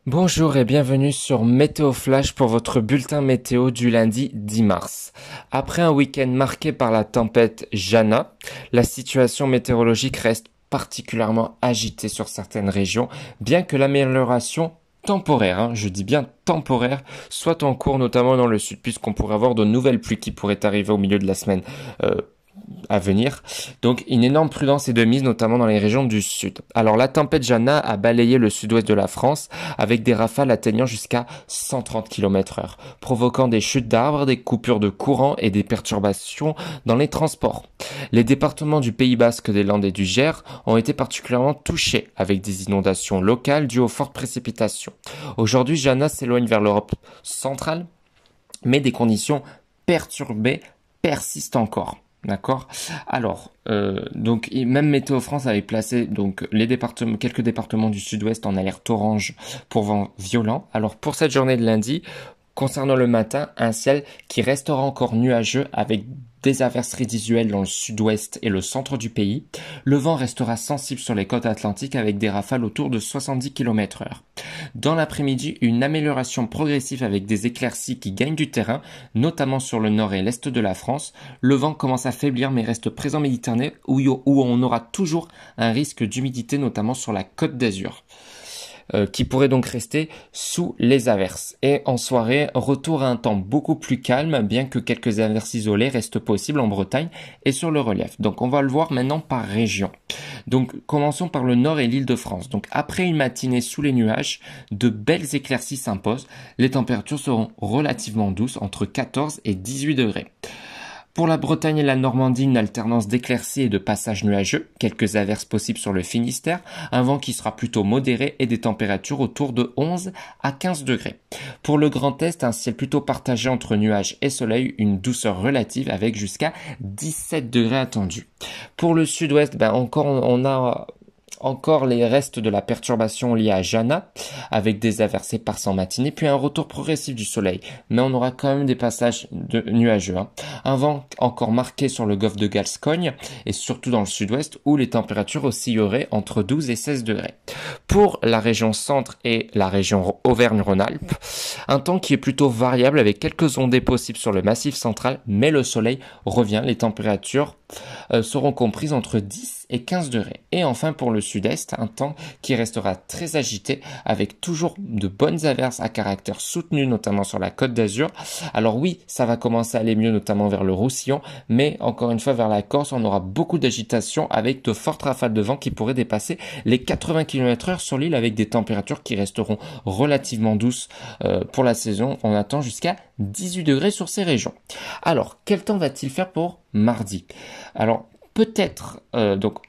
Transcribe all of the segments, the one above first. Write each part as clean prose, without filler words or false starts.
Bonjour et bienvenue sur Météo Flash pour votre bulletin météo du lundi 10 mars. Après un week-end marqué par la tempête Jana, la situation météorologique reste particulièrement agitée sur certaines régions, bien que l'amélioration temporaire, je dis bien temporaire, soit en cours notamment dans le sud, puisqu'on pourrait avoir de nouvelles pluies qui pourraient arriver au milieu de la semaine. À venir. Donc une énorme prudence est de mise, notamment dans les régions du sud. Alors la tempête Jana a balayé le sud-ouest de la France avec des rafales atteignant jusqu'à 130 km/h, provoquant des chutes d'arbres, des coupures de courant et des perturbations dans les transports. Les départements du Pays Basque, des Landes et du Gers ont été particulièrement touchés avec des inondations locales dues aux fortes précipitations. Aujourd'hui, Jana s'éloigne vers l'Europe centrale, mais des conditions perturbées persistent encore. D'accord. Alors, donc même Météo France avait placé donc quelques départements du Sud-Ouest en alerte orange pour vent violent. Alors pour cette journée de lundi, concernant le matin, un ciel qui restera encore nuageux avec des averses résiduelles dans le sud-ouest et le centre du pays. Le vent restera sensible sur les côtes atlantiques avec des rafales autour de 70 km/h. Dans l'après-midi, une amélioration progressive avec des éclaircies qui gagnent du terrain, notamment sur le nord et l'est de la France. Le vent commence à faiblir mais reste présent en Méditerranée où on aura toujours un risque d'humidité, notamment sur la Côte d'Azur. Qui pourrait donc rester sous les averses. Et en soirée, retour à un temps beaucoup plus calme, bien que quelques averses isolées restent possibles en Bretagne et sur le relief. Donc on va le voir maintenant par région. Donc commençons par le nord et l'Île-de-France. Donc après une matinée sous les nuages, de belles éclaircies s'imposent. Les températures seront relativement douces, entre 14 et 18 degrés. Pour la Bretagne et la Normandie, une alternance d'éclaircies et de passages nuageux, quelques averses possibles sur le Finistère, un vent qui sera plutôt modéré et des températures autour de 11 à 15 degrés. Pour le Grand Est, un ciel plutôt partagé entre nuages et soleil, une douceur relative avec jusqu'à 17 degrés attendus. Pour le Sud-Ouest, on a encore les restes de la perturbation liée à Jana, avec des averses éparses en matinée, puis un retour progressif du soleil. Mais on aura quand même des passages nuageux. Un vent encore marqué sur le golfe de Gascogne, et surtout dans le sud-ouest, où les températures oscilleraient entre 12 et 16 degrés. Pour la région centre et la région Auvergne-Rhône-Alpes, un temps qui est plutôt variable avec quelques ondées possibles sur le massif central, mais le soleil revient, les températures seront comprises entre 10 et 15 degrés. Et enfin pour le sud-est, un temps qui restera très agité avec toujours de bonnes averses à caractère soutenu, notamment sur la Côte d'Azur. Alors oui, ça va commencer à aller mieux, notamment vers le Roussillon, mais encore une fois vers la Corse, on aura beaucoup d'agitation avec de fortes rafales de vent qui pourraient dépasser les 80 km/h sur l'île avec des températures qui resteront relativement douces pour la saison. On attend jusqu'à 18 degrés sur ces régions. Alors, quel temps va-t-il faire pour mardi? Alors, peut-être donc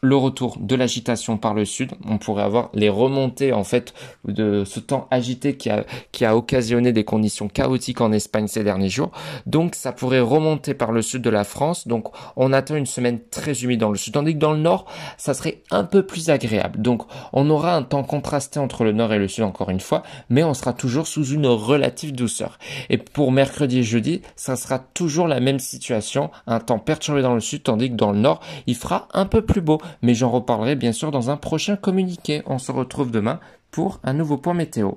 le retour de l'agitation par le sud, on pourrait avoir les remontées en fait de ce temps agité qui a occasionné des conditions chaotiques en Espagne ces derniers jours. Donc ça pourrait remonter par le sud de la France. Donc on attend une semaine très humide dans le sud, tandis que dans le nord, ça serait un peu plus agréable. Donc on aura un temps contrasté entre le nord et le sud encore une fois, mais on sera toujours sous une relative douceur. Et pour mercredi et jeudi, ça sera toujours la même situation, un temps perturbé dans le sud, tandis que dans le nord, il fera un peu plus beau. Mais j'en reparlerai bien sûr dans un prochain communiqué. On se retrouve demain pour un nouveau point météo.